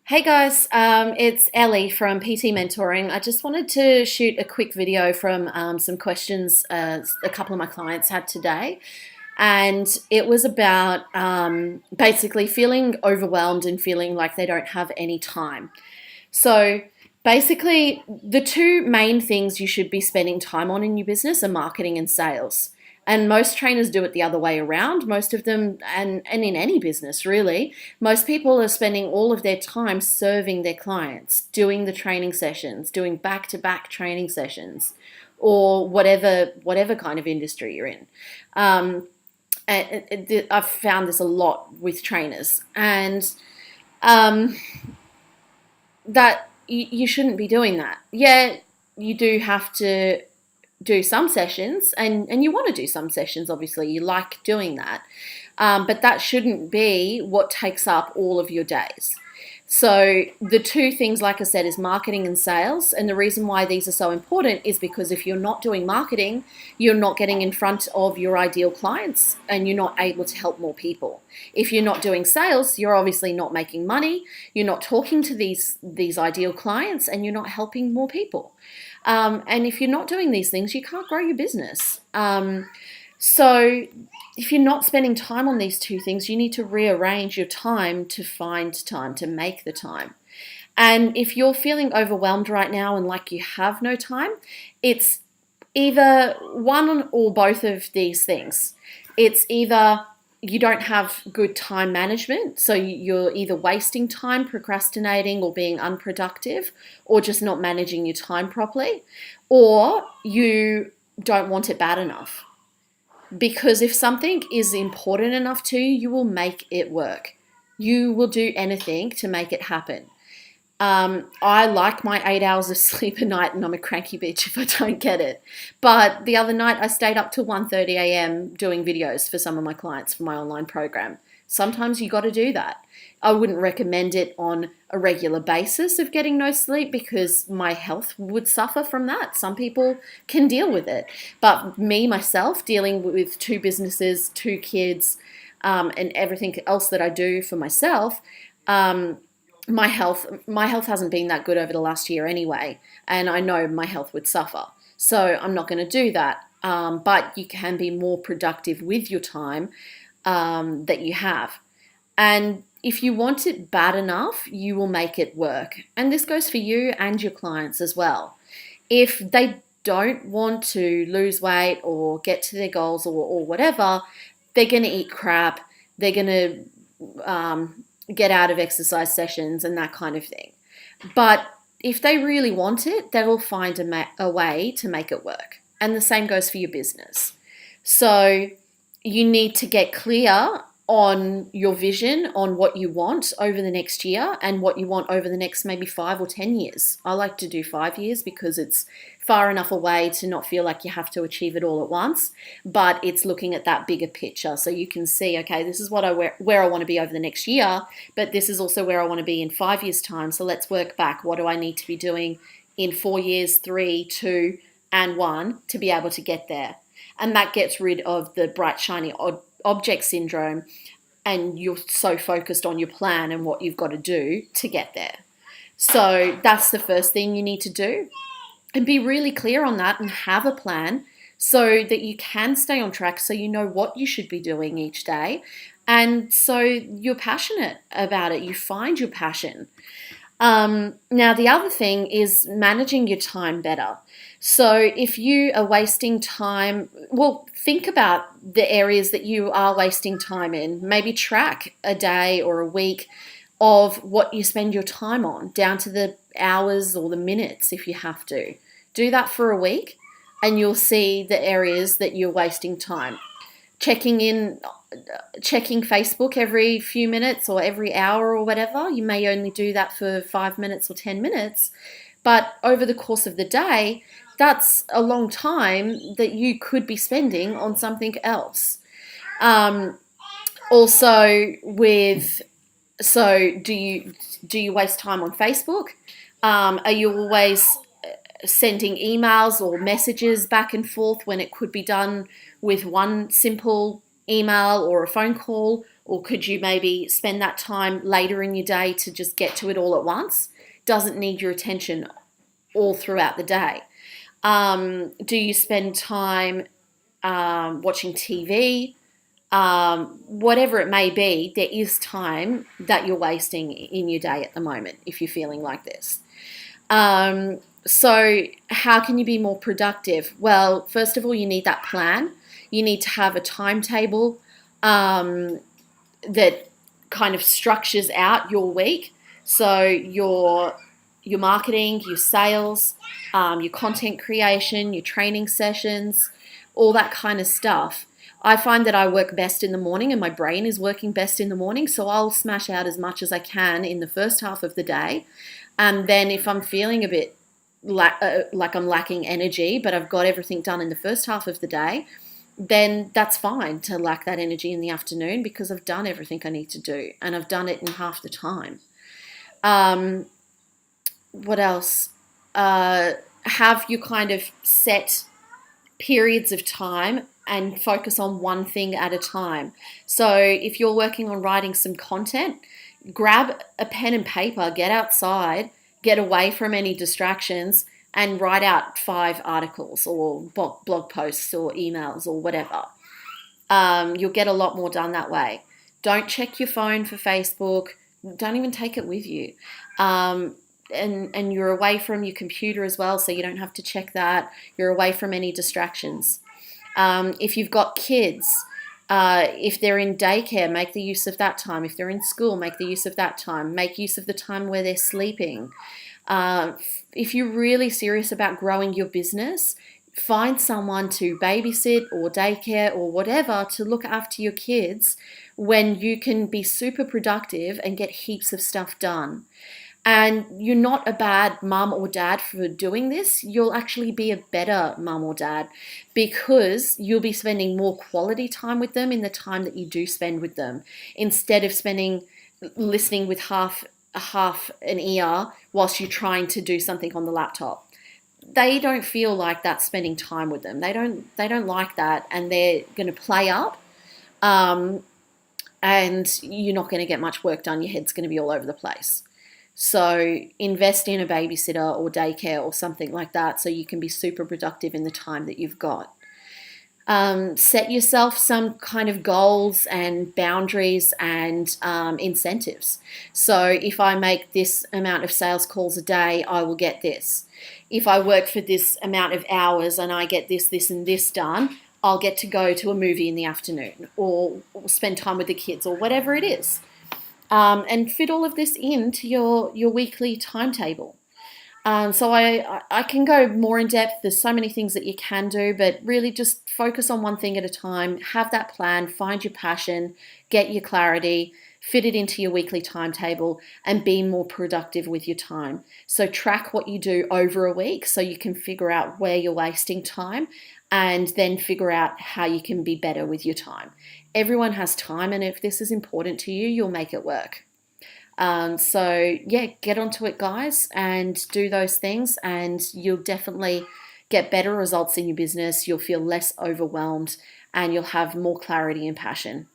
Hey guys, it's Ellie from PT Mentoring. I just wanted to shoot a quick video from some questions a couple of my clients had today. And it was about basically feeling overwhelmed and feeling like they don't have any time. So basically, the two main things you should be spending time on in your business are marketing and sales. And most trainers do it the other way around. Most of them, and in any business really, most people are spending all of their time serving their clients, doing the training sessions, doing back to back training sessions, or whatever kind of industry you're in. I've found this a lot with trainers, and um, that you shouldn't be doing that. Yeah, you do have to do some sessions, and you want to do some sessions, obviously. You like doing that. But that shouldn't be what takes up all of your days. So the two things, like I said, is marketing and sales. And the reason why these are so important is because if you're not doing marketing, you're not getting in front of your ideal clients and you're not able to help more people. If you're not doing sales, you're obviously not making money. You're not talking to these ideal clients and you're not helping more people. And if you're not doing these things, you can't grow your business. So if you're not spending time on these two things, you need to rearrange your time to find time, to make the time. And if you're feeling overwhelmed right now and like you have no time, it's either one or both of these things. It's either you don't have good time management, so you're either wasting time procrastinating or being unproductive, or just not managing your time properly, or you don't want it bad enough. Because if something is important enough to you, you will make it work. You will do anything to make it happen. I like my 8 hours of sleep a night, and I'm a cranky bitch if I don't get it. But the other night I stayed up till 1:30 a.m. doing videos for some of my clients for my online program. Sometimes you got to do that. I wouldn't recommend it on a regular basis of getting no sleep because my health would suffer from that. Some people can deal with it. But me, myself, dealing with two businesses, two kids, and everything else that I do for myself, my health hasn't been that good over the last year anyway, and I know my health would suffer. So I'm not going to do that. But you can be more productive with your time that you have. And if you want it bad enough, you will make it work. And this goes for you and your clients as well. If they don't want to lose weight or get to their goals or whatever, they're going to eat crap. They're going to get out of exercise sessions and that kind of thing. But if they really want it, they will find a way to make it work. And the same goes for your business. So you need to get clear on your vision, on what you want over the next year and what you want over the next maybe 5 or 10 years. I like to do 5 years because it's far enough away to not feel like you have to achieve it all at once, but it's looking at that bigger picture. So you can see, okay, this is what where I want to be over the next year, but this is also where I want to be in 5 years' time. So let's work back. What do I need to be doing in 4 years, 3, 2, and 1 to be able to get there? And that gets rid of the bright, shiny object syndrome, and you're so focused on your plan and what you've got to do to get there. So that's the first thing you need to do, and be really clear on that and have a plan so that you can stay on track, so you know what you should be doing each day, and so you're passionate about it. You find your passion. Now, the other thing is managing your time better. So if you are wasting time, well, think about the areas that you are wasting time in. Maybe track a day or a week of what you spend your time on, down to the hours or the minutes if you have to. Do that for a week and you'll see the areas that you're wasting time. Checking Facebook every few minutes or every hour or whatever. You may only do that for 5 minutes or 10 minutes, but over the course of the day, that's a long time that you could be spending on something else. Also, do you waste time on Facebook? Are you always sending emails or messages back and forth when it could be done with one simple email or a phone call? Or could you maybe spend that time later in your day to just get to it all at once? Doesn't need your attention all throughout the day. Do you spend time watching TV? Whatever it may be, there is time that you're wasting in your day at the moment if you're feeling like this. So how can you be more productive? Well, first of all, you need that plan. You need to have a timetable that kind of structures out your week. So your marketing, your sales, your content creation, your training sessions, all that kind of stuff. I find that I work best in the morning and my brain is working best in the morning. So I'll smash out as much as I can in the first half of the day. And then if I'm feeling a bit like I'm lacking energy, but I've got everything done in the first half of the day, then that's fine to lack that energy in the afternoon because I've done everything I need to do and I've done it in half the time. What else? Have you kind of set periods of time and focus on one thing at a time. So if you're working on writing some content, grab a pen and paper, get outside, get away from any distractions, and write out 5 articles or blog posts or emails or whatever. You'll get a lot more done that way. Don't check your phone for Facebook. Don't even take it with you. And you're away from your computer as well, so you don't have to check that. You're away from any distractions. If you've got kids, if they're in daycare, make the use of that time. If they're in school, make the use of that time. Make use of the time where they're sleeping. If you're really serious about growing your business, find someone to babysit or daycare or whatever to look after your kids when you can be super productive and get heaps of stuff done. And you're not a bad mum or dad for doing this. You'll actually be a better mum or dad because you'll be spending more quality time with them in the time that you do spend with them, instead of listening with half an ear whilst you're trying to do something on the laptop. They don't feel like that's spending time with them. They don't like that, and they're going to play up. And you're not going to get much work done. Your head's going to be all over the place. So invest in a babysitter or daycare or something like that so you can be super productive in the time that you've got. Set yourself some kind of goals and boundaries and incentives. So if I make this amount of sales calls a day, I will get this. If I work for this amount of hours and I get this, and this done, I'll get to go to a movie in the afternoon or spend time with the kids or whatever it is. And fit all of this into your weekly timetable. So I can go more in depth. There's so many things that you can do, but really just focus on one thing at a time. Have that plan, find your passion, get your clarity, fit it into your weekly timetable, and be more productive with your time. So track what you do over a week so you can figure out where you're wasting time and then figure out how you can be better with your time. Everyone has time, and if this is important to you, you'll make it work. So yeah, get onto it, guys, and do those things, and you'll definitely get better results in your business. You'll feel less overwhelmed, and you'll have more clarity and passion.